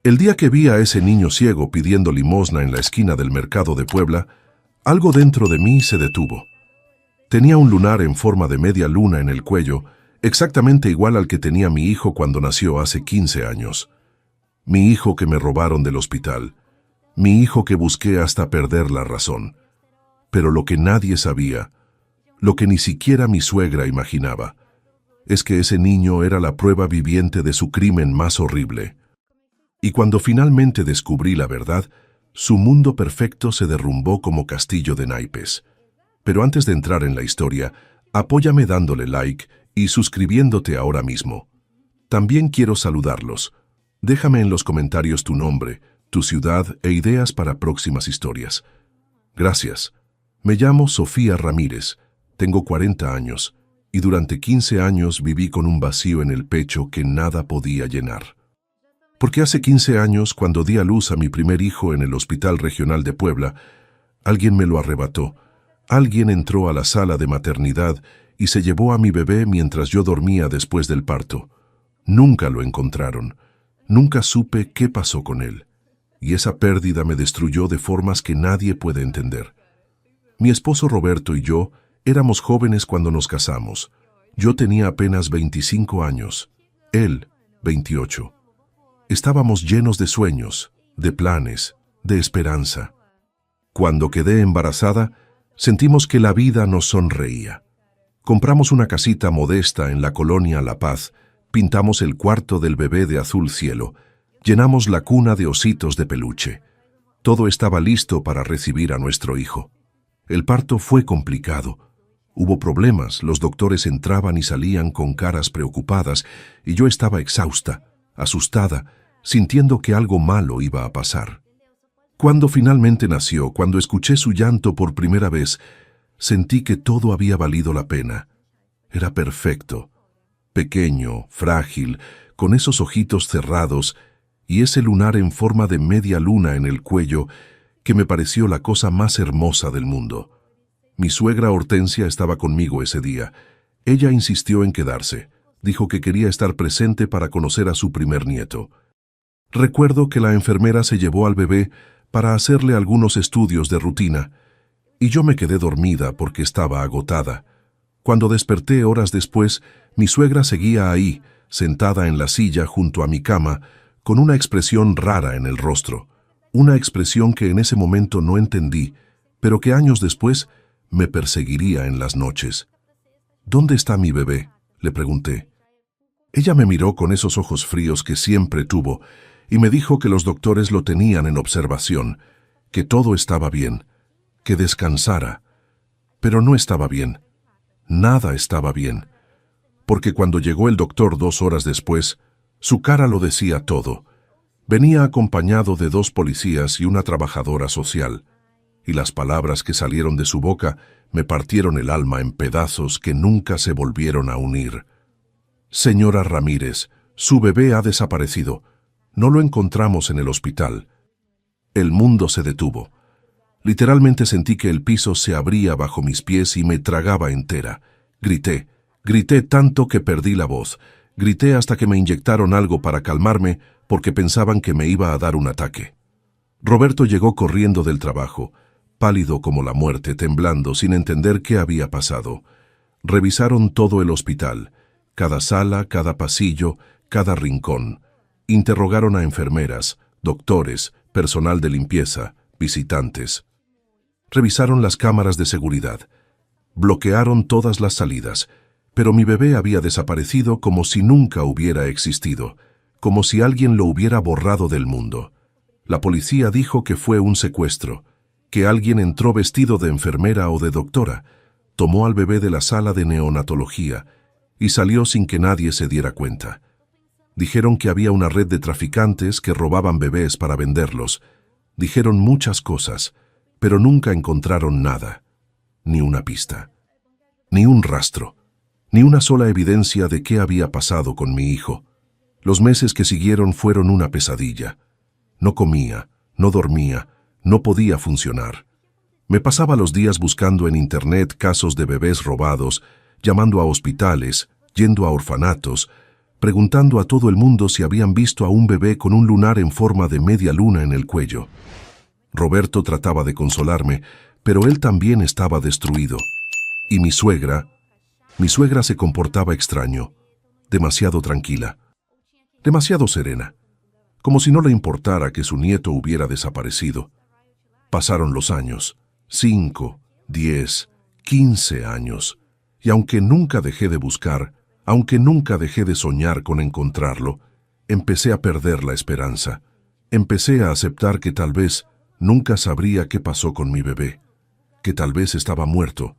El día que vi a ese niño ciego pidiendo limosna en la esquina del mercado de Puebla, algo dentro de mí se detuvo. Tenía un lunar en forma de media luna en el cuello, exactamente igual al que tenía mi hijo cuando nació hace 15 años. Mi hijo que me robaron del hospital. Mi hijo que busqué hasta perder la razón. Pero lo que nadie sabía, lo que ni siquiera mi suegra imaginaba, es que ese niño era la prueba viviente de su crimen más horrible. Y cuando finalmente descubrí la verdad, su mundo perfecto se derrumbó como castillo de naipes. Pero antes de entrar en la historia, apóyame dándole like y suscribiéndote ahora mismo. También quiero saludarlos. Déjame en los comentarios tu nombre, tu ciudad e ideas para próximas historias. Gracias. Me llamo Sofía Ramírez, tengo 40 años, y durante 15 años viví con un vacío en el pecho que nada podía llenar. Porque hace 15 años, cuando di a luz a mi primer hijo en el Hospital Regional de Puebla, alguien me lo arrebató. Alguien entró a la sala de maternidad y se llevó a mi bebé mientras yo dormía después del parto. Nunca lo encontraron. Nunca supe qué pasó con él. Y esa pérdida me destruyó de formas que nadie puede entender. Mi esposo Roberto y yo éramos jóvenes cuando nos casamos. Yo tenía apenas 25 años. Él, 28. Estábamos llenos de sueños, de planes, de esperanza. Cuando quedé embarazada, sentimos que la vida nos sonreía. Compramos una casita modesta en la colonia La Paz, pintamos el cuarto del bebé de azul cielo, llenamos la cuna de ositos de peluche. Todo estaba listo para recibir a nuestro hijo. El parto fue complicado. Hubo problemas, los doctores entraban y salían con caras preocupadas y yo estaba exhausta, asustada, sintiendo que algo malo iba a pasar. Cuando finalmente nació, cuando escuché su llanto por primera vez, sentí que todo había valido la pena. Era perfecto, pequeño, frágil, con esos ojitos cerrados y ese lunar en forma de media luna en el cuello que me pareció la cosa más hermosa del mundo. Mi suegra Hortensia estaba conmigo ese día. Ella insistió en quedarse. Dijo que quería estar presente para conocer a su primer nieto. Recuerdo que la enfermera se llevó al bebé para hacerle algunos estudios de rutina, y yo me quedé dormida porque estaba agotada. Cuando desperté horas después, mi suegra seguía ahí, sentada en la silla junto a mi cama, con una expresión rara en el rostro, una expresión que en ese momento no entendí, pero que años después me perseguiría en las noches. «¿Dónde está mi bebé?», le pregunté. Ella me miró con esos ojos fríos que siempre tuvo y me dijo que los doctores lo tenían en observación, que todo estaba bien, que descansara. Pero no estaba bien. Nada estaba bien. Porque cuando llegó el doctor 2 horas después, su cara lo decía todo. Venía acompañado de 2 policías y una trabajadora social, y las palabras que salieron de su boca me partieron el alma en pedazos que nunca se volvieron a unir. «Señora Ramírez, su bebé ha desaparecido. No lo encontramos en el hospital». El mundo se detuvo. Literalmente sentí que el piso se abría bajo mis pies y me tragaba entera. Grité tanto que perdí la voz. Grité hasta que me inyectaron algo para calmarme porque pensaban que me iba a dar un ataque. Roberto llegó corriendo del trabajo, pálido como la muerte, temblando, sin entender qué había pasado. Revisaron todo el hospital, cada sala, cada pasillo, cada rincón. Interrogaron a enfermeras, doctores, personal de limpieza, visitantes. Revisaron las cámaras de seguridad. Bloquearon todas las salidas, pero mi bebé había desaparecido como si nunca hubiera existido, como si alguien lo hubiera borrado del mundo. La policía dijo que fue un secuestro, que alguien entró vestido de enfermera o de doctora, tomó al bebé de la sala de neonatología y salió sin que nadie se diera cuenta. Dijeron que había una red de traficantes que robaban bebés para venderlos. Dijeron muchas cosas, pero nunca encontraron nada, ni una pista, ni un rastro, ni una sola evidencia de qué había pasado con mi hijo. Los meses que siguieron fueron una pesadilla. No comía, no dormía, no podía funcionar. Me pasaba los días buscando en internet casos de bebés robados, llamando a hospitales, yendo a orfanatos, preguntando a todo el mundo si habían visto a un bebé con un lunar en forma de media luna en el cuello. Roberto trataba de consolarme, pero él también estaba destruido. Y mi suegra se comportaba extraño, demasiado tranquila, demasiado serena, como si no le importara que su nieto hubiera desaparecido. Pasaron los años, 5, 10, 15 años, y aunque nunca dejé de buscar, aunque nunca dejé de soñar con encontrarlo, empecé a perder la esperanza. Empecé a aceptar que tal vez nunca sabría qué pasó con mi bebé, que tal vez estaba muerto,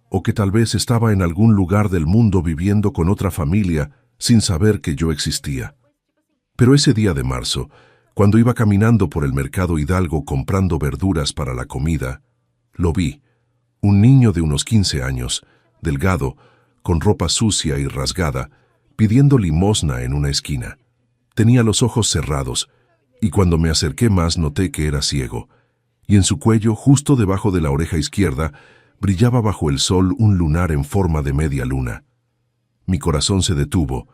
o que tal vez estaba en algún lugar del mundo viviendo con otra familia sin saber que yo existía. Pero ese día de marzo, cuando iba caminando por el mercado Hidalgo comprando verduras para la comida, lo vi, un niño de unos 15 años, delgado, con ropa sucia y rasgada, pidiendo limosna en una esquina. Tenía los ojos cerrados, y cuando me acerqué más noté que era ciego, y en su cuello, justo debajo de la oreja izquierda, brillaba bajo el sol un lunar en forma de media luna. Mi corazón se detuvo,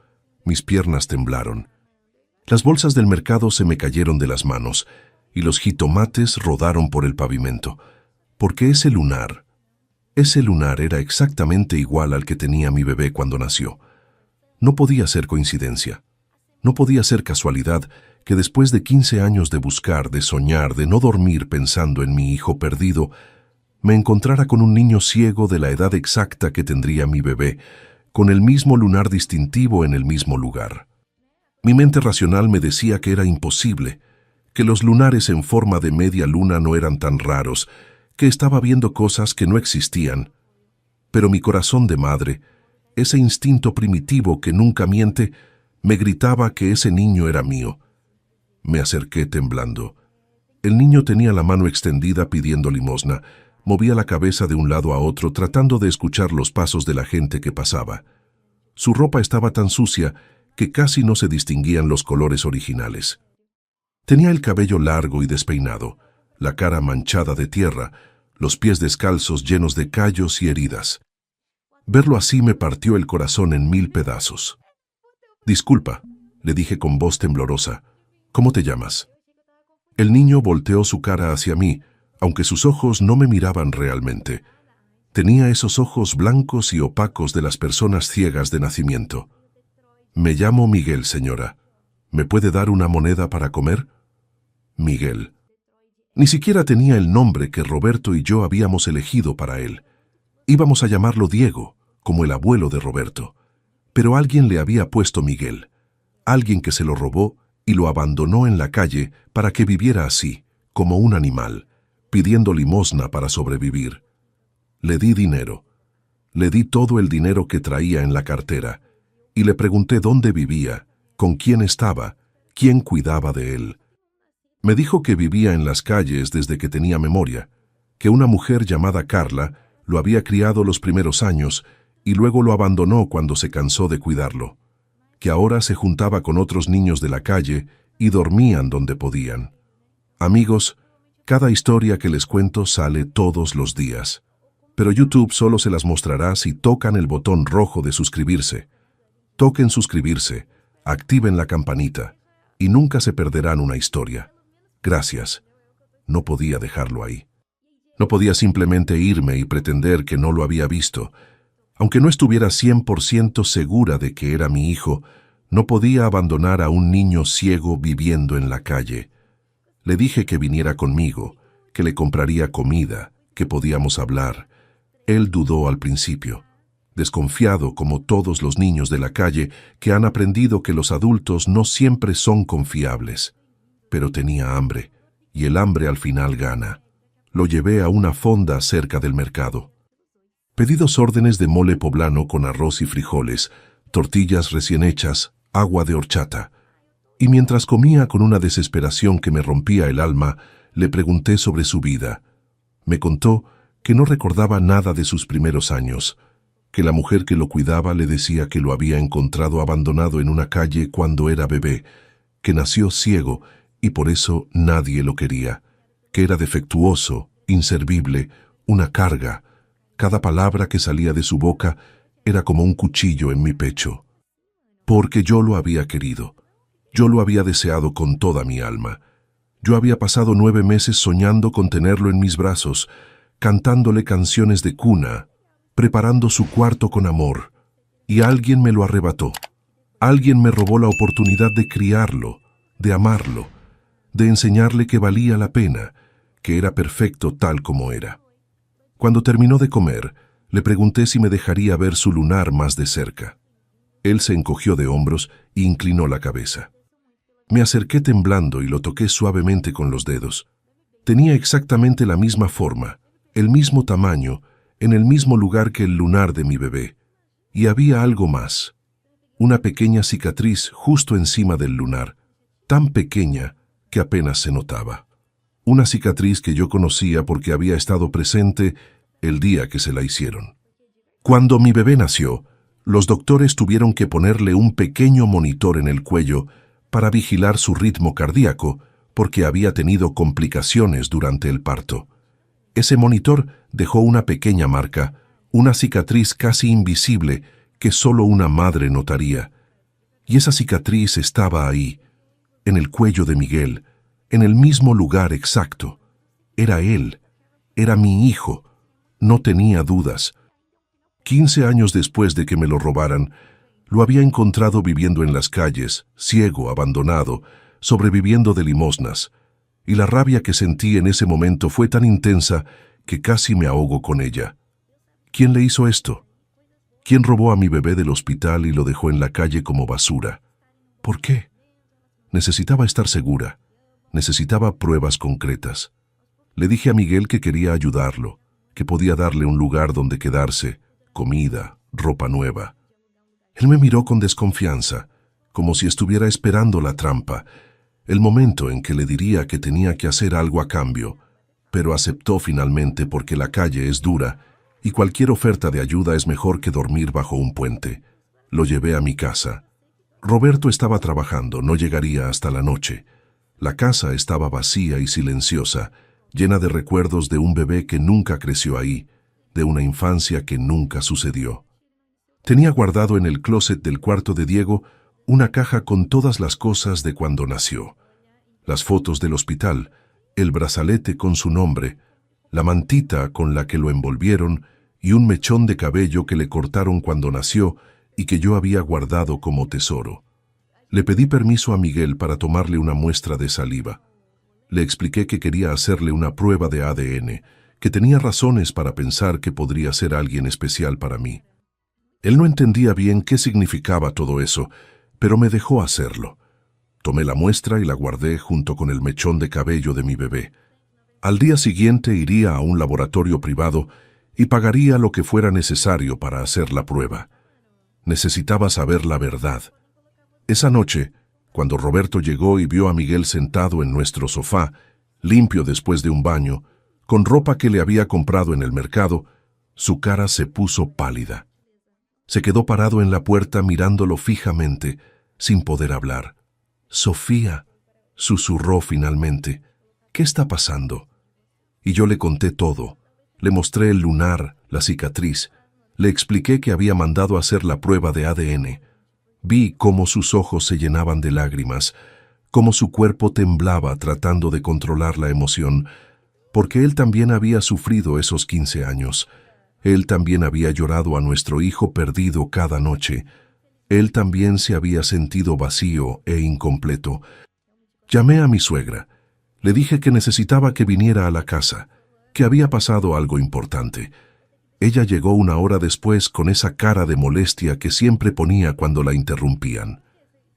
mis piernas temblaron. Las bolsas del mercado se me cayeron de las manos, y los jitomates rodaron por el pavimento, porque ese lunar era exactamente igual al que tenía mi bebé cuando nació. No podía ser coincidencia. No podía ser casualidad que después de 15 años de buscar, de soñar, de no dormir pensando en mi hijo perdido, me encontrara con un niño ciego de la edad exacta que tendría mi bebé, con el mismo lunar distintivo en el mismo lugar. Mi mente racional me decía que era imposible, que los lunares en forma de media luna no eran tan raros, que estaba viendo cosas que no existían. Pero mi corazón de madre, ese instinto primitivo que nunca miente, me gritaba que ese niño era mío. Me acerqué temblando. El niño tenía la mano extendida pidiendo limosna. Movía la cabeza de un lado a otro tratando de escuchar los pasos de la gente que pasaba. Su ropa estaba tan sucia que casi no se distinguían los colores originales. Tenía el cabello largo y despeinado, la cara manchada de tierra, los pies descalzos llenos de callos y heridas. Verlo así me partió el corazón en 1000 pedazos. «Disculpa», le dije con voz temblorosa, «¿cómo te llamas?» El niño volteó su cara hacia mí, aunque sus ojos no me miraban realmente. Tenía esos ojos blancos y opacos de las personas ciegas de nacimiento. «Me llamo Miguel, señora. ¿Me puede dar una moneda para comer?» Miguel. Ni siquiera tenía el nombre que Roberto y yo habíamos elegido para él. Íbamos a llamarlo Diego, como el abuelo de Roberto. Pero alguien le había puesto Miguel. Alguien que se lo robó y lo abandonó en la calle para que viviera así, como un animal, pidiendo limosna para sobrevivir. Le di dinero. Le di todo el dinero que traía en la cartera y le pregunté dónde vivía, con quién estaba, quién cuidaba de él. Me dijo que vivía en las calles desde que tenía memoria, que una mujer llamada Carla lo había criado los primeros años y luego lo abandonó cuando se cansó de cuidarlo, que ahora se juntaba con otros niños de la calle y dormían donde podían. Amigos, cada historia que les cuento sale todos los días, pero YouTube solo se las mostrará si tocan el botón rojo de suscribirse. Toquen suscribirse, activen la campanita y nunca se perderán una historia. Gracias. No podía dejarlo ahí. No podía simplemente irme y pretender que no lo había visto. Aunque no estuviera 100% segura de que era mi hijo, no podía abandonar a un niño ciego viviendo en la calle. Le dije que viniera conmigo, que le compraría comida, que podíamos hablar. Él dudó al principio, desconfiado como todos los niños de la calle que han aprendido que los adultos no siempre son confiables. Pero tenía hambre, y el hambre al final gana. Lo llevé a una fonda cerca del mercado. Pedí 2 órdenes de mole poblano con arroz y frijoles, tortillas recién hechas, agua de horchata. Y mientras comía con una desesperación que me rompía el alma, le pregunté sobre su vida. Me contó que no recordaba nada de sus primeros años, que la mujer que lo cuidaba le decía que lo había encontrado abandonado en una calle cuando era bebé, que nació ciego y por eso nadie lo quería, que era defectuoso, inservible, una carga. Cada palabra que salía de su boca era como un cuchillo en mi pecho. Porque yo lo había querido. Yo lo había deseado con toda mi alma. Yo había pasado 9 meses soñando con tenerlo en mis brazos, cantándole canciones de cuna, preparando su cuarto con amor, y alguien me lo arrebató. Alguien me robó la oportunidad de criarlo, de amarlo, de enseñarle que valía la pena, que era perfecto tal como era. Cuando terminó de comer, le pregunté si me dejaría ver su lunar más de cerca. Él se encogió de hombros e inclinó la cabeza. Me acerqué temblando y lo toqué suavemente con los dedos. Tenía exactamente la misma forma, el mismo tamaño, en el mismo lugar que el lunar de mi bebé. Y había algo más. Una pequeña cicatriz justo encima del lunar, tan pequeña que apenas se notaba. Una cicatriz que yo conocía porque había estado presente el día que se la hicieron. Cuando mi bebé nació, los doctores tuvieron que ponerle un pequeño monitor en el cuello para vigilar su ritmo cardíaco porque había tenido complicaciones durante el parto. Ese monitor dejó una pequeña marca, una cicatriz casi invisible que solo una madre notaría. Y esa cicatriz estaba ahí, en el cuello de Miguel, en el mismo lugar exacto. Era él, era mi hijo, no tenía dudas. 15 años después de que me lo robaran, lo había encontrado viviendo en las calles, ciego, abandonado, sobreviviendo de limosnas, y la rabia que sentí en ese momento fue tan intensa que casi me ahogo con ella. ¿Quién le hizo esto? ¿Quién robó a mi bebé del hospital y lo dejó en la calle como basura? ¿Por qué? Necesitaba estar segura, necesitaba pruebas concretas. Le dije a Miguel que quería ayudarlo, que podía darle un lugar donde quedarse, comida, ropa nueva. Él me miró con desconfianza, como si estuviera esperando la trampa, el momento en que le diría que tenía que hacer algo a cambio, pero aceptó finalmente porque la calle es dura y cualquier oferta de ayuda es mejor que dormir bajo un puente. Lo llevé a mi casa. Roberto estaba trabajando, no llegaría hasta la noche. La casa estaba vacía y silenciosa, llena de recuerdos de un bebé que nunca creció ahí, de una infancia que nunca sucedió. Tenía guardado en el closet del cuarto de Diego una caja con todas las cosas de cuando nació. Las fotos del hospital, el brazalete con su nombre, la mantita con la que lo envolvieron y un mechón de cabello que le cortaron cuando nació y que yo había guardado como tesoro. Le pedí permiso a Miguel para tomarle una muestra de saliva. Le expliqué que quería hacerle una prueba de ADN, que tenía razones para pensar que podría ser alguien especial para mí. Él no entendía bien qué significaba todo eso, pero me dejó hacerlo. Tomé la muestra y la guardé junto con el mechón de cabello de mi bebé. Al día siguiente iría a un laboratorio privado y pagaría lo que fuera necesario para hacer la prueba. Necesitaba saber la verdad. Esa noche, cuando Roberto llegó y vio a Miguel sentado en nuestro sofá, limpio después de un baño, con ropa que le había comprado en el mercado, su cara se puso pálida. Se quedó parado en la puerta mirándolo fijamente, sin poder hablar. «Sofía», susurró finalmente, «¿qué está pasando?» Y yo le conté todo. Le mostré el lunar, la cicatriz. Le expliqué que había mandado hacer la prueba de ADN. Vi cómo sus ojos se llenaban de lágrimas, cómo su cuerpo temblaba tratando de controlar la emoción, porque él también había sufrido esos 15 años. Él también había llorado a nuestro hijo perdido cada noche. Él también se había sentido vacío e incompleto. Llamé a mi suegra. Le dije que necesitaba que viniera a la casa, que había pasado algo importante. Ella llegó 1 hora después con esa cara de molestia que siempre ponía cuando la interrumpían.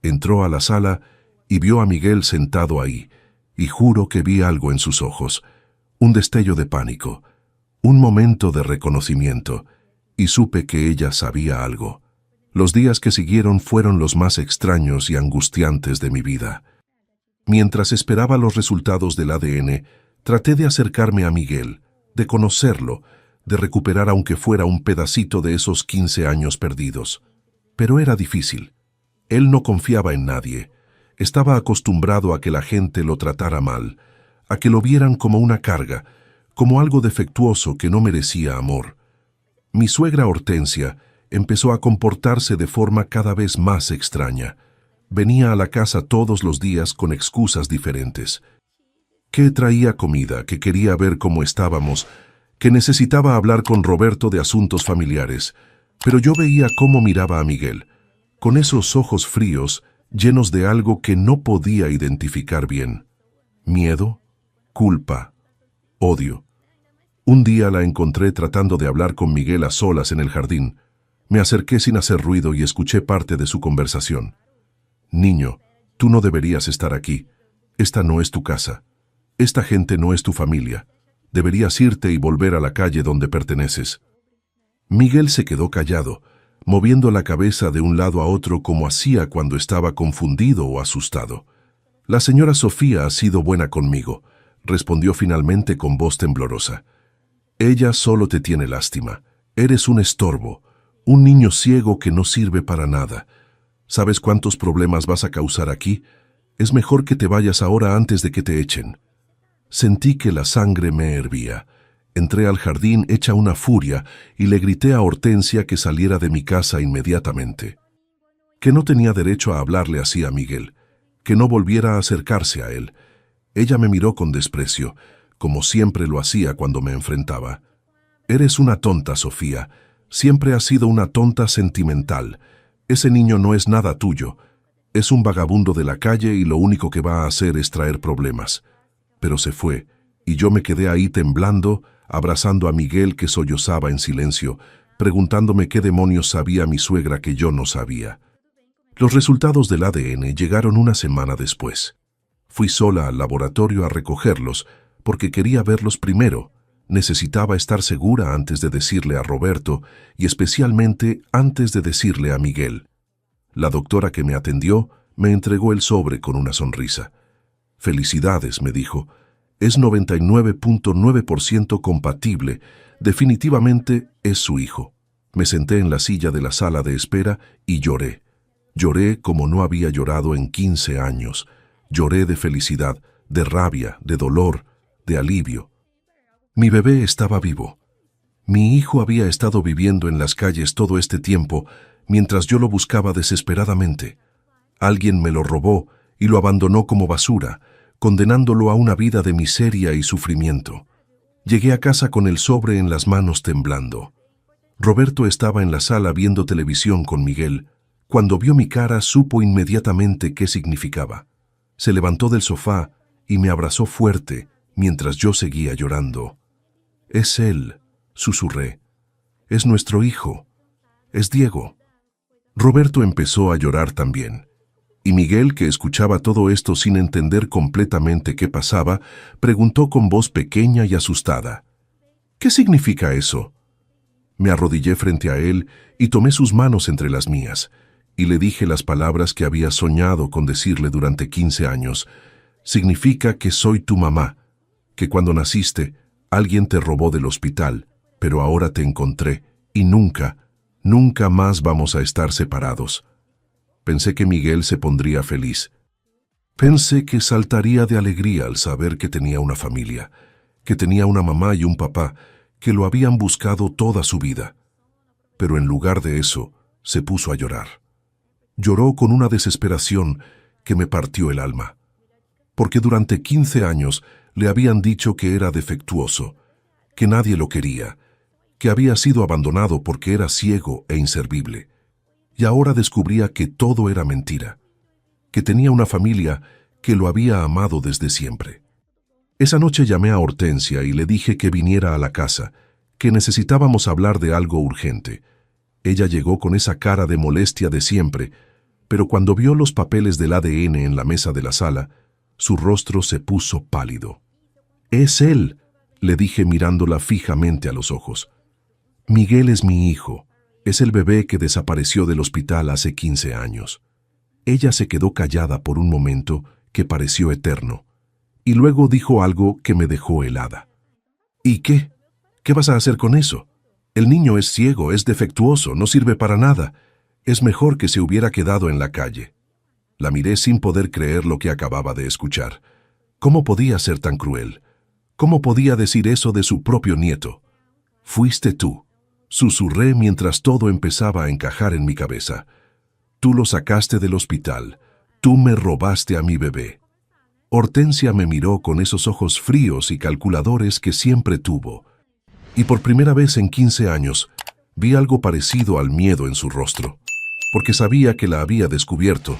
Entró a la sala y vio a Miguel sentado ahí, y juro que vi algo en sus ojos, un destello de pánico, un momento de reconocimiento, y supe que ella sabía algo. Los días que siguieron fueron los más extraños y angustiantes de mi vida. Mientras esperaba los resultados del ADN, traté de acercarme a Miguel, de conocerlo, de recuperar aunque fuera un pedacito de esos 15 años perdidos. Pero era difícil. Él no confiaba en nadie. Estaba acostumbrado a que la gente lo tratara mal, a que lo vieran como una carga, como algo defectuoso que no merecía amor. Mi suegra Hortensia empezó a comportarse de forma cada vez más extraña. Venía a la casa todos los días con excusas diferentes. Que traía comida, que quería ver cómo estábamos, que necesitaba hablar con Roberto de asuntos familiares. Pero yo veía cómo miraba a Miguel, con esos ojos fríos, llenos de algo que no podía identificar bien. Miedo, culpa, odio. Un día la encontré tratando de hablar con Miguel a solas en el jardín. Me acerqué sin hacer ruido y escuché parte de su conversación. Niño, tú no deberías estar aquí. Esta no es tu casa. Esta gente no es tu familia. Deberías irte y volver a la calle donde perteneces. Miguel se quedó callado, moviendo la cabeza de un lado a otro como hacía cuando estaba confundido o asustado. La señora Sofía ha sido buena conmigo, respondió finalmente con voz temblorosa. Ella solo te tiene lástima. Eres un estorbo, un niño ciego que no sirve para nada. ¿Sabes cuántos problemas vas a causar aquí? Es mejor que te vayas ahora antes de que te echen. Sentí que la sangre me hervía. Entré al jardín hecha una furia y le grité a Hortensia que saliera de mi casa inmediatamente. Que no tenía derecho a hablarle así a Miguel, que no volviera a acercarse a él. Ella me miró con desprecio, como siempre lo hacía cuando me enfrentaba. Eres una tonta, Sofía. Siempre has sido una tonta sentimental. Ese niño no es nada tuyo. Es un vagabundo de la calle y lo único que va a hacer es traer problemas. Pero se fue, y yo me quedé ahí temblando, abrazando a Miguel que sollozaba en silencio, preguntándome qué demonios sabía mi suegra que yo no sabía. Los resultados del ADN llegaron una semana después. Fui sola al laboratorio a recogerlos, porque quería verlos primero. Necesitaba estar segura antes de decirle a Roberto, y especialmente antes de decirle a Miguel. La doctora que me atendió me entregó el sobre con una sonrisa. Felicidades, me dijo. Es 99.9% compatible. Definitivamente es su hijo. Me senté en la silla de la sala de espera y lloré. Lloré como no había llorado en 15 años. Lloré de felicidad, de rabia, de dolor, de alivio. Mi bebé estaba vivo. Mi hijo había estado viviendo en las calles todo este tiempo, mientras yo lo buscaba desesperadamente. Alguien me lo robó y lo abandonó como basura, condenándolo a una vida de miseria y sufrimiento. Llegué a casa con el sobre en las manos temblando. Roberto estaba en la sala viendo televisión con Miguel. Cuando vio mi cara supo inmediatamente qué significaba. Se levantó del sofá y me abrazó fuerte mientras yo seguía llorando. Es él, susurré. Es nuestro hijo. Es Diego. Roberto empezó a llorar también. Y Miguel, que escuchaba todo esto sin entender completamente qué pasaba, preguntó con voz pequeña y asustada. ¿Qué significa eso? Me arrodillé frente a él y tomé sus manos entre las mías, y le dije las palabras que había soñado con decirle durante 15 años. Significa que soy tu mamá, que cuando naciste, alguien te robó del hospital, pero ahora te encontré, y nunca más vamos a estar separados. Pensé que Miguel se pondría feliz. Pensé que saltaría de alegría al saber que tenía una familia, que tenía una mamá y un papá que lo habían buscado toda su vida. Pero en lugar de eso, se puso a llorar. Lloró con una desesperación que me partió el alma. Porque durante 15 años le habían dicho que era defectuoso, que nadie lo quería, que había sido abandonado porque era ciego e inservible. Y ahora descubría que todo era mentira, que tenía una familia que lo había amado desde siempre. Esa noche llamé a Hortensia y le dije que viniera a la casa, que necesitábamos hablar de algo urgente. Ella llegó con esa cara de molestia de siempre, pero cuando vio los papeles del ADN en la mesa de la sala, su rostro se puso pálido. «Es él», le dije mirándola fijamente a los ojos. «Miguel es mi hijo. Es el bebé que desapareció del hospital hace 15 años». Ella se quedó callada por un momento que pareció eterno, y luego dijo algo que me dejó helada. «¿Y qué? ¿Qué vas a hacer con eso? El niño es ciego, es defectuoso, no sirve para nada. Es mejor que se hubiera quedado en la calle». La miré sin poder creer lo que acababa de escuchar. ¿Cómo podía ser tan cruel? ¿Cómo podía decir eso de su propio nieto? «Fuiste tú», Susurré mientras todo empezaba a encajar en mi cabeza. Tú lo sacaste del hospital. Tú me robaste a mi bebé. Hortensia me miró con esos ojos fríos y calculadores que siempre tuvo. Y por primera vez en 15 años, vi algo parecido al miedo en su rostro. Porque sabía que la había descubierto.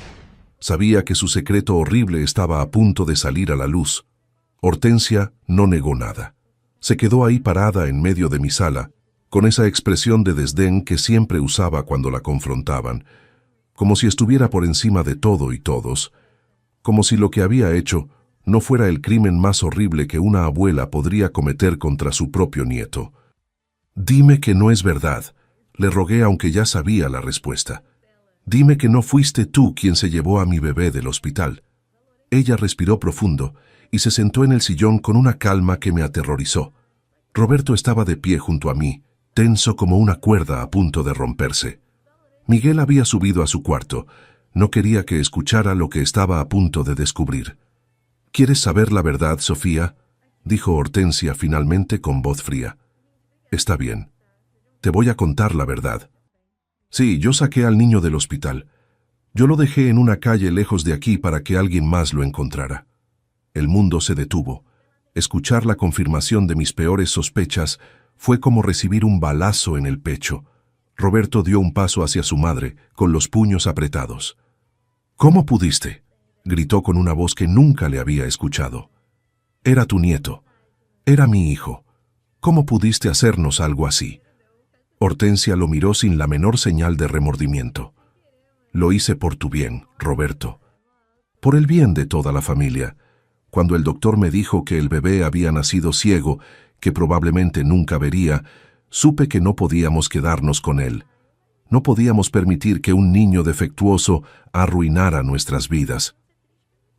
Sabía que su secreto horrible estaba a punto de salir a la luz. Hortensia no negó nada. Se quedó ahí parada en medio de mi sala, con esa expresión de desdén que siempre usaba cuando la confrontaban, como si estuviera por encima de todo y todos, como si lo que había hecho no fuera el crimen más horrible que una abuela podría cometer contra su propio nieto. Dime que no es verdad, le rogué aunque ya sabía la respuesta. Dime que no fuiste tú quien se llevó a mi bebé del hospital. Ella respiró profundo y se sentó en el sillón con una calma que me aterrorizó. Roberto estaba de pie junto a mí, tenso como una cuerda a punto de romperse. Miguel había subido a su cuarto. No quería que escuchara lo que estaba a punto de descubrir. ¿Quieres saber la verdad, Sofía?, dijo Hortensia finalmente con voz fría. Está bien. Te voy a contar la verdad. Sí, yo saqué al niño del hospital. Yo lo dejé en una calle lejos de aquí para que alguien más lo encontrara. El mundo se detuvo. Escuchar la confirmación de mis peores sospechas fue como recibir un balazo en el pecho. Roberto dio un paso hacia su madre, con los puños apretados. ¿Cómo pudiste?, gritó con una voz que nunca le había escuchado. Era tu nieto. Era mi hijo. ¿Cómo pudiste hacernos algo así? Hortensia lo miró sin la menor señal de remordimiento. Lo hice por tu bien, Roberto. Por el bien de toda la familia. Cuando el doctor me dijo que el bebé había nacido ciego, que probablemente nunca vería, supe que no podíamos quedarnos con él. No podíamos permitir que un niño defectuoso arruinara nuestras vidas.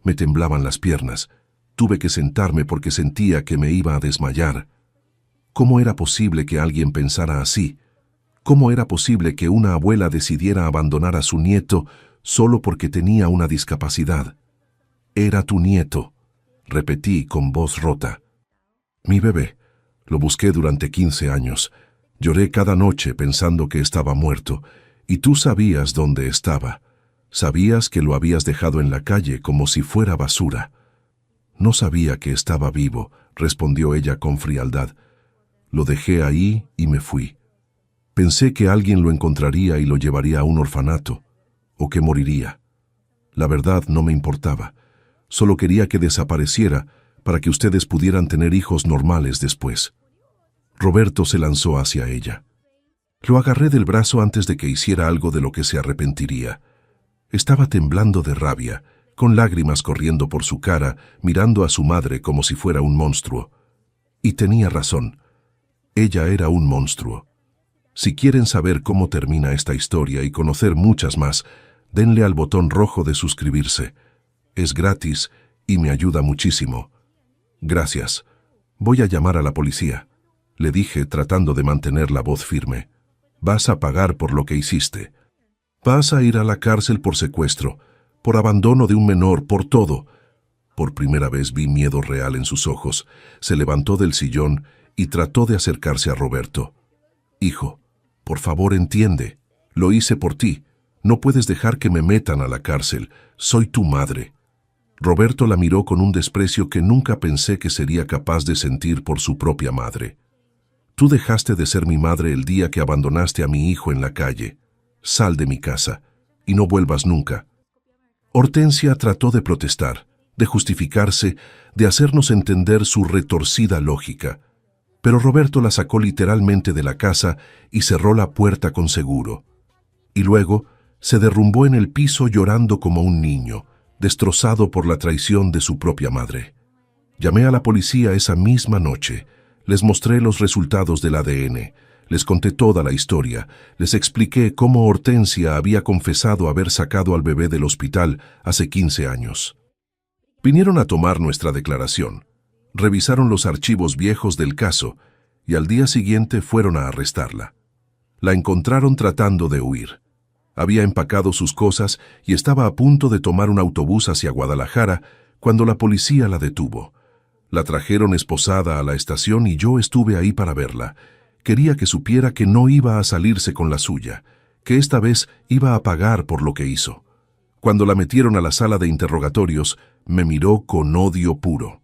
Me temblaban las piernas. Tuve que sentarme porque sentía que me iba a desmayar. ¿Cómo era posible que alguien pensara así? ¿Cómo era posible que una abuela decidiera abandonar a su nieto solo porque tenía una discapacidad? Era tu nieto, repetí con voz rota. Mi bebé. Lo busqué durante 15 años. Lloré cada noche pensando que estaba muerto, y tú sabías dónde estaba. Sabías que lo habías dejado en la calle como si fuera basura. No sabía que estaba vivo, respondió ella con frialdad. Lo dejé ahí y me fui. Pensé que alguien lo encontraría y lo llevaría a un orfanato, o que moriría. La verdad no me importaba. Solo quería que desapareciera para que ustedes pudieran tener hijos normales después. Roberto se lanzó hacia ella. Lo agarré del brazo antes de que hiciera algo de lo que se arrepentiría. Estaba temblando de rabia, con lágrimas corriendo por su cara, mirando a su madre como si fuera un monstruo. Y tenía razón. Ella era un monstruo. Si quieren saber cómo termina esta historia y conocer muchas más, denle al botón rojo de suscribirse. Es gratis y me ayuda muchísimo. Gracias. Voy a llamar a la policía, le dije tratando de mantener la voz firme. Vas a pagar por lo que hiciste. Vas a ir a la cárcel por secuestro, por abandono de un menor, por todo. Por primera vez vi miedo real en sus ojos. Se levantó del sillón y trató de acercarse a Roberto. Hijo, por favor entiende. Lo hice por ti. No puedes dejar que me metan a la cárcel. Soy tu madre. Roberto la miró con un desprecio que nunca pensé que sería capaz de sentir por su propia madre. Tú dejaste de ser mi madre el día que abandonaste a mi hijo en la calle. Sal de mi casa y no vuelvas nunca. Hortensia trató de protestar, de justificarse, de hacernos entender su retorcida lógica. Pero Roberto la sacó literalmente de la casa y cerró la puerta con seguro. Y luego se derrumbó en el piso llorando como un niño, destrozado por la traición de su propia madre. Llamé a la policía esa misma noche. Les mostré los resultados del ADN. Les conté toda la historia. Les expliqué cómo Hortensia había confesado haber sacado al bebé del hospital hace 15 años. Vinieron a tomar nuestra declaración. Revisaron los archivos viejos del caso y al día siguiente fueron a arrestarla. La encontraron tratando de huir. Había empacado sus cosas y estaba a punto de tomar un autobús hacia Guadalajara cuando la policía la detuvo. La trajeron esposada a la estación y yo estuve ahí para verla. Quería que supiera que no iba a salirse con la suya, que esta vez iba a pagar por lo que hizo. Cuando la metieron a la sala de interrogatorios, me miró con odio puro.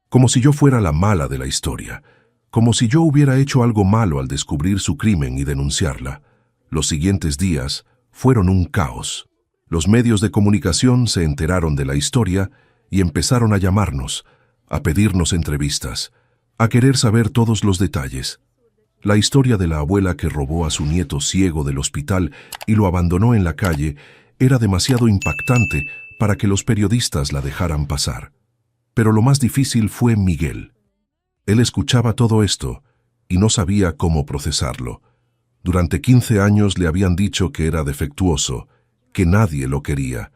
Como si yo fuera la mala de la historia, como si yo hubiera hecho algo malo al descubrir su crimen y denunciarla. Los siguientes días fueron un caos. Los medios de comunicación se enteraron de la historia y empezaron a llamarnos, a pedirnos entrevistas, a querer saber todos los detalles. La historia de la abuela que robó a su nieto ciego del hospital y lo abandonó en la calle era demasiado impactante para que los periodistas la dejaran pasar. Pero lo más difícil fue Miguel. Él escuchaba todo esto y no sabía cómo procesarlo. Durante 15 años le habían dicho que era defectuoso, que nadie lo quería,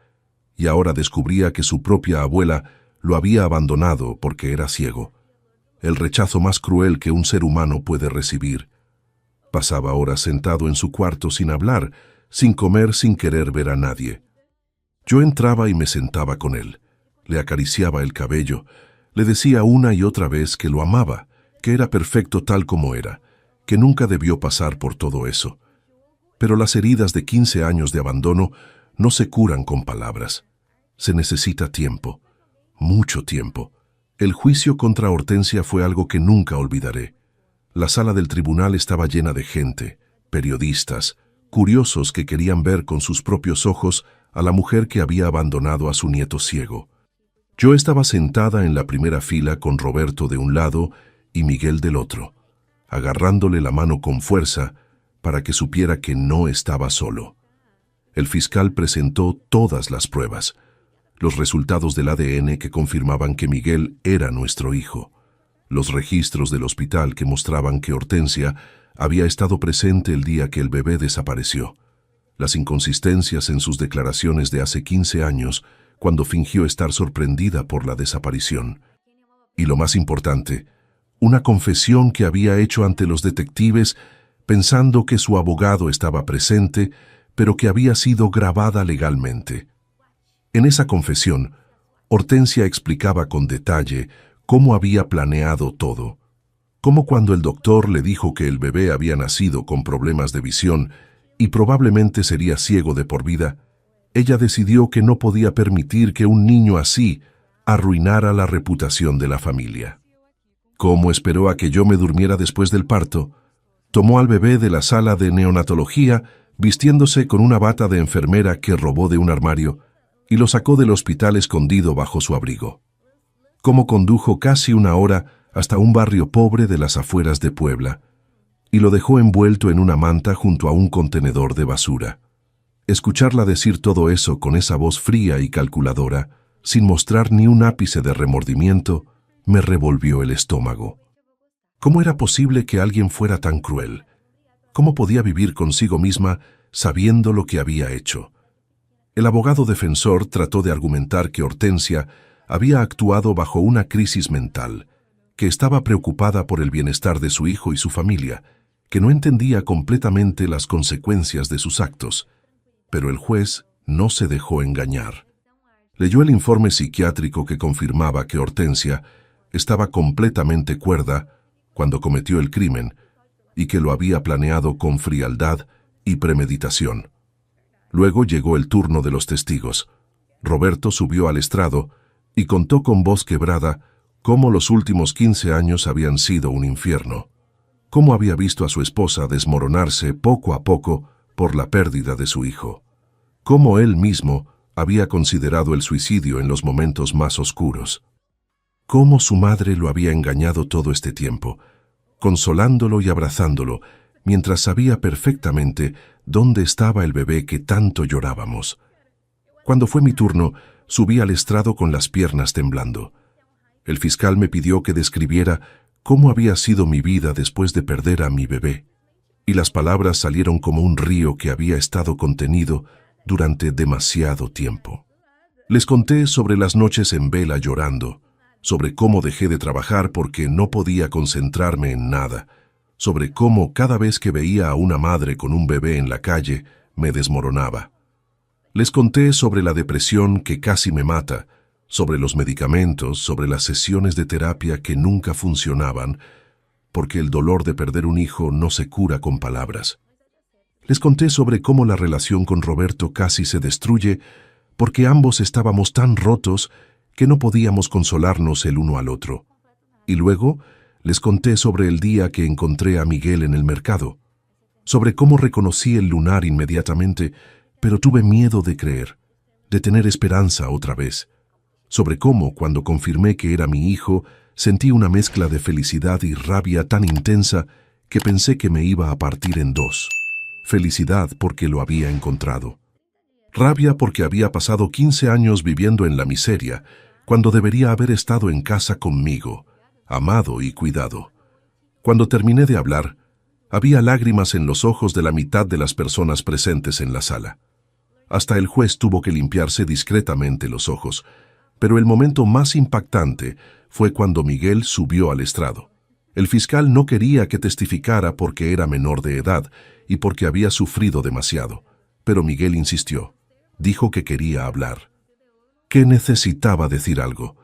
y ahora descubría que su propia abuela lo había abandonado porque era ciego. El rechazo más cruel que un ser humano puede recibir. Pasaba horas sentado en su cuarto sin hablar, sin comer, sin querer ver a nadie. Yo entraba y me sentaba con él. Le acariciaba el cabello, le decía una y otra vez que lo amaba, que era perfecto tal como era, que nunca debió pasar por todo eso. Pero las heridas de 15 años de abandono no se curan con palabras. Se necesita tiempo, mucho tiempo. El juicio contra Hortensia fue algo que nunca olvidaré. La sala del tribunal estaba llena de gente, periodistas, curiosos que querían ver con sus propios ojos a la mujer que había abandonado a su nieto ciego. Yo estaba sentada en la primera fila con Roberto de un lado y Miguel del otro, agarrándole la mano con fuerza para que supiera que no estaba solo. El fiscal presentó todas las pruebas, los resultados del ADN que confirmaban que Miguel era nuestro hijo, los registros del hospital que mostraban que Hortensia había estado presente el día que el bebé desapareció, las inconsistencias en sus declaraciones de hace 15 años cuando fingió estar sorprendida por la desaparición. Y lo más importante, una confesión que había hecho ante los detectives pensando que su abogado estaba presente, pero que había sido grabada legalmente. En esa confesión, Hortensia explicaba con detalle cómo había planeado todo, cómo cuando el doctor le dijo que el bebé había nacido con problemas de visión y probablemente sería ciego de por vida, ella decidió que no podía permitir que un niño así arruinara la reputación de la familia. Como esperó a que yo me durmiera después del parto, tomó al bebé de la sala de neonatología, vistiéndose con una bata de enfermera que robó de un armario, y lo sacó del hospital escondido bajo su abrigo. Como condujo casi una hora hasta un barrio pobre de las afueras de Puebla, y lo dejó envuelto en una manta junto a un contenedor de basura. Escucharla decir todo eso con esa voz fría y calculadora, sin mostrar ni un ápice de remordimiento, me revolvió el estómago. ¿Cómo era posible que alguien fuera tan cruel? ¿Cómo podía vivir consigo misma sabiendo lo que había hecho? El abogado defensor trató de argumentar que Hortensia había actuado bajo una crisis mental, que estaba preocupada por el bienestar de su hijo y su familia, que no entendía completamente las consecuencias de sus actos. Pero el juez no se dejó engañar. Leyó el informe psiquiátrico que confirmaba que Hortensia estaba completamente cuerda cuando cometió el crimen y que lo había planeado con frialdad y premeditación. Luego llegó el turno de los testigos. Roberto subió al estrado y contó con voz quebrada cómo los últimos 15 años habían sido un infierno, cómo había visto a su esposa desmoronarse poco a poco por la pérdida de su hijo, cómo él mismo había considerado el suicidio en los momentos más oscuros, cómo su madre lo había engañado todo este tiempo, consolándolo y abrazándolo, mientras sabía perfectamente dónde estaba el bebé que tanto llorábamos. Cuando fue mi turno, subí al estrado con las piernas temblando. El fiscal me pidió que describiera cómo había sido mi vida después de perder a mi bebé, y las palabras salieron como un río que había estado contenido durante demasiado tiempo. Les conté sobre las noches en vela llorando, sobre cómo dejé de trabajar porque no podía concentrarme en nada, sobre cómo cada vez que veía a una madre con un bebé en la calle me desmoronaba. Les conté sobre la depresión que casi me mata, sobre los medicamentos, sobre las sesiones de terapia que nunca funcionaban, porque el dolor de perder un hijo no se cura con palabras. Les conté sobre cómo la relación con Roberto casi se destruye porque ambos estábamos tan rotos que no podíamos consolarnos el uno al otro. Y luego les conté sobre el día que encontré a Miguel en el mercado, sobre cómo reconocí el lunar inmediatamente, pero tuve miedo de creer, de tener esperanza otra vez, sobre cómo, cuando confirmé que era mi hijo, sentí una mezcla de felicidad y rabia tan intensa que pensé que me iba a partir en dos. Felicidad porque lo había encontrado. Rabia porque había pasado 15 años viviendo en la miseria, cuando debería haber estado en casa conmigo, amado y cuidado. Cuando terminé de hablar, había lágrimas en los ojos de la mitad de las personas presentes en la sala. Hasta el juez tuvo que limpiarse discretamente los ojos, pero el momento más impactante fue cuando Miguel subió al estrado. El fiscal no quería que testificara porque era menor de edad y porque había sufrido demasiado, pero Miguel insistió. Dijo que quería hablar, que necesitaba decir algo.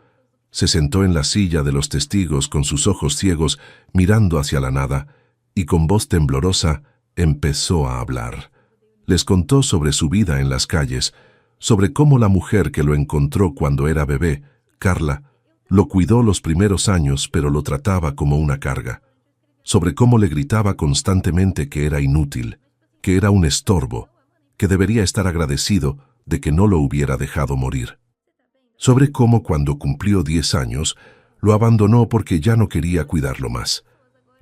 Se sentó en la silla de los testigos con sus ojos ciegos, mirando hacia la nada, y con voz temblorosa empezó a hablar. Les contó sobre su vida en las calles, sobre cómo la mujer que lo encontró cuando era bebé, Carla, lo cuidó los primeros años pero lo trataba como una carga, sobre cómo le gritaba constantemente que era inútil, que era un estorbo, que debería estar agradecido de que no lo hubiera dejado morir. Sobre cómo cuando cumplió 10 años, lo abandonó porque ya no quería cuidarlo más.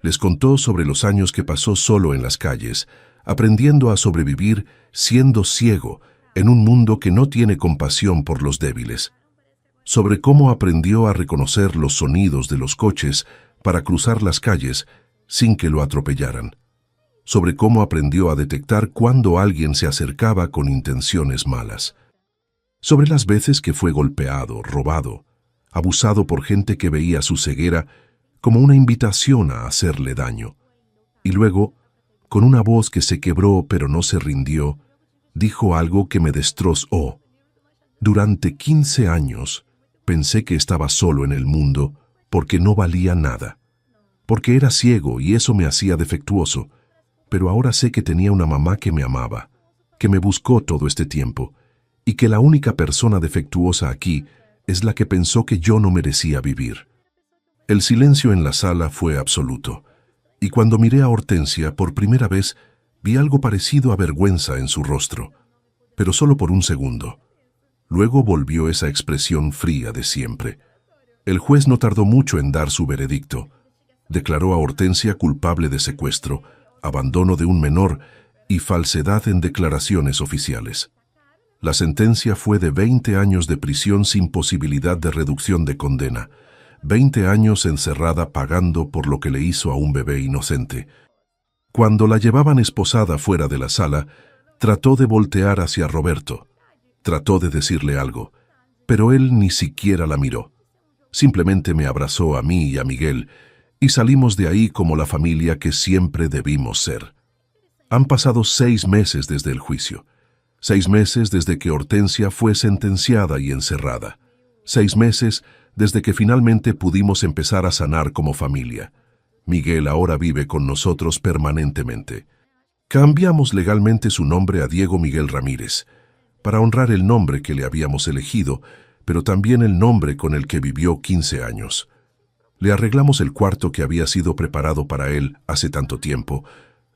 Les contó sobre los años que pasó solo en las calles, aprendiendo a sobrevivir siendo ciego en un mundo que no tiene compasión por los débiles. Sobre cómo aprendió a reconocer los sonidos de los coches para cruzar las calles sin que lo atropellaran. Sobre cómo aprendió a detectar cuando alguien se acercaba con intenciones malas. Sobre las veces que fue golpeado, robado, abusado por gente que veía su ceguera como una invitación a hacerle daño. Y luego, con una voz que se quebró pero no se rindió, dijo algo que me destrozó. Durante 15 años pensé que estaba solo en el mundo porque no valía nada, porque era ciego y eso me hacía defectuoso. Pero ahora sé que tenía una mamá que me amaba, que me buscó todo este tiempo, y que la única persona defectuosa aquí es la que pensó que yo no merecía vivir. El silencio en la sala fue absoluto, y cuando miré a Hortensia por primera vez, vi algo parecido a vergüenza en su rostro, pero solo por un segundo. Luego volvió esa expresión fría de siempre. El juez no tardó mucho en dar su veredicto. Declaró a Hortensia culpable de secuestro, abandono de un menor y falsedad en declaraciones oficiales. La sentencia fue de 20 años de prisión sin posibilidad de reducción de condena, 20 años encerrada pagando por lo que le hizo a un bebé inocente. Cuando la llevaban esposada fuera de la sala, trató de voltear hacia Roberto. Trató de decirle algo, pero él ni siquiera la miró. Simplemente me abrazó a mí y a Miguel, y salimos de ahí como la familia que siempre debimos ser. Han pasado 6 meses desde el juicio. 6 meses desde que Hortensia fue sentenciada y encerrada. 6 meses desde que finalmente pudimos empezar a sanar como familia. Miguel ahora vive con nosotros permanentemente. Cambiamos legalmente su nombre a Diego Miguel Ramírez, para honrar el nombre que le habíamos elegido, pero también el nombre con el que vivió 15 años. Le arreglamos el cuarto que había sido preparado para él hace tanto tiempo,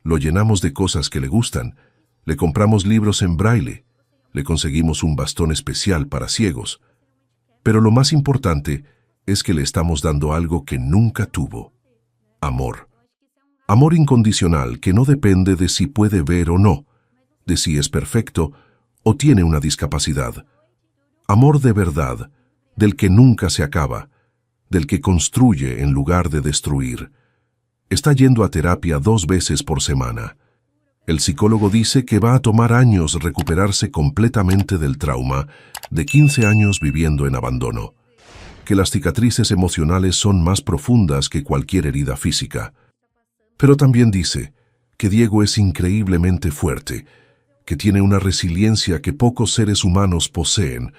lo llenamos de cosas que le gustan, le compramos libros en braille, le conseguimos un bastón especial para ciegos. Pero lo más importante es que le estamos dando algo que nunca tuvo: amor. Amor incondicional que no depende de si puede ver o no, de si es perfecto o tiene una discapacidad. Amor de verdad, del que nunca se acaba, del que construye en lugar de destruir. Está yendo a terapia 2 veces por semana. El psicólogo dice que va a tomar años recuperarse completamente del trauma de 15 años viviendo en abandono, que las cicatrices emocionales son más profundas que cualquier herida física. Pero también dice que Diego es increíblemente fuerte, que tiene una resiliencia que pocos seres humanos poseen.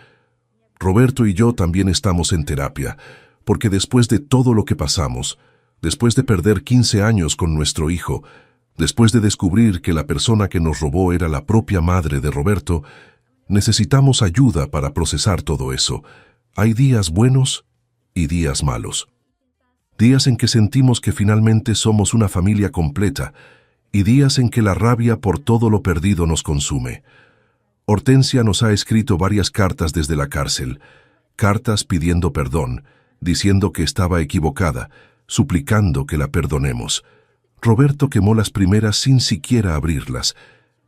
Roberto y yo también estamos en terapia, porque después de todo lo que pasamos, Después de perder 15 años con nuestro hijo, después de descubrir que la persona que nos robó era la propia madre de Roberto, necesitamos ayuda para procesar todo eso. Hay días buenos y días malos. Días en que sentimos que finalmente somos una familia completa y días en que la rabia por todo lo perdido nos consume. Hortensia nos ha escrito varias cartas desde la cárcel, cartas pidiendo perdón, diciendo que estaba equivocada, suplicando que la perdonemos. Roberto quemó las primeras sin siquiera abrirlas,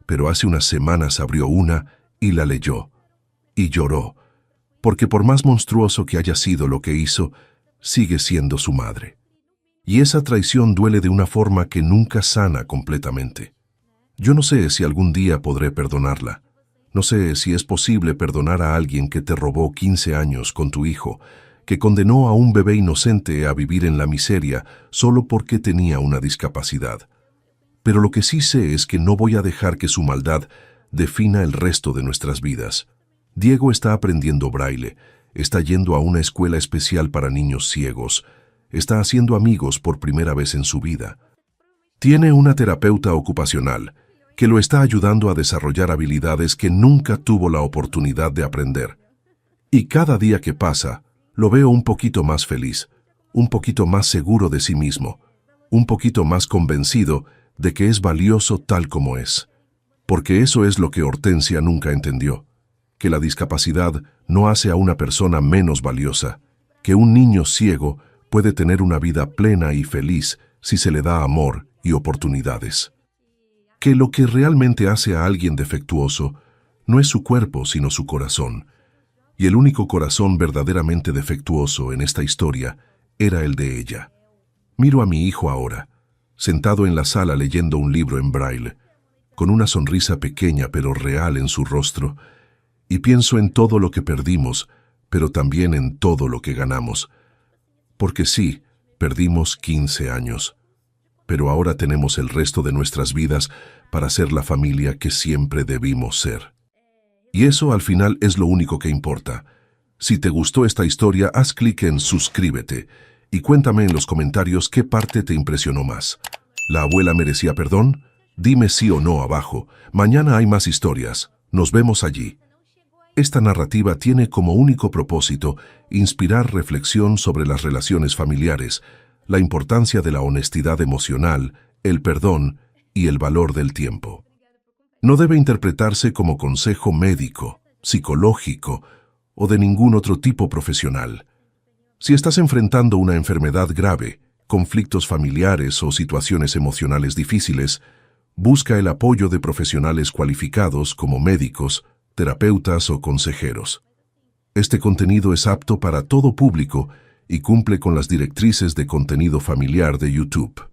pero hace unas semanas abrió una y la leyó. Y lloró, porque por más monstruoso que haya sido lo que hizo, sigue siendo su madre. Y esa traición duele de una forma que nunca sana completamente. Yo no sé si algún día podré perdonarla. No sé si es posible perdonar a alguien que te robó 15 años con tu hijo, que condenó a un bebé inocente a vivir en la miseria solo porque tenía una discapacidad. Pero lo que sí sé es que no voy a dejar que su maldad defina el resto de nuestras vidas. Diego está aprendiendo braille, está yendo a una escuela especial para niños ciegos, está haciendo amigos por primera vez en su vida. Tiene una terapeuta ocupacional que lo está ayudando a desarrollar habilidades que nunca tuvo la oportunidad de aprender. Y cada día que pasa, lo veo un poquito más feliz, un poquito más seguro de sí mismo, un poquito más convencido de que es valioso tal como es. Porque eso es lo que Hortensia nunca entendió, que la discapacidad no hace a una persona menos valiosa, que un niño ciego puede tener una vida plena y feliz si se le da amor y oportunidades. Que lo que realmente hace a alguien defectuoso no es su cuerpo sino su corazón, y el único corazón verdaderamente defectuoso en esta historia era el de ella. Miro a mi hijo ahora, sentado en la sala leyendo un libro en braille, con una sonrisa pequeña pero real en su rostro, y pienso en todo lo que perdimos, pero también en todo lo que ganamos. Porque sí, perdimos 15 años, pero ahora tenemos el resto de nuestras vidas para ser la familia que siempre debimos ser. Y eso al final es lo único que importa. Si te gustó esta historia, haz clic en suscríbete y cuéntame en los comentarios qué parte te impresionó más. ¿La abuela merecía perdón? Dime sí o no abajo. Mañana hay más historias. Nos vemos allí. Esta narrativa tiene como único propósito inspirar reflexión sobre las relaciones familiares, la importancia de la honestidad emocional, el perdón y el valor del tiempo. No debe interpretarse como consejo médico, psicológico o de ningún otro tipo profesional. Si estás enfrentando una enfermedad grave, conflictos familiares o situaciones emocionales difíciles, busca el apoyo de profesionales cualificados como médicos, terapeutas o consejeros. Este contenido es apto para todo público y cumple con las directrices de contenido familiar de YouTube.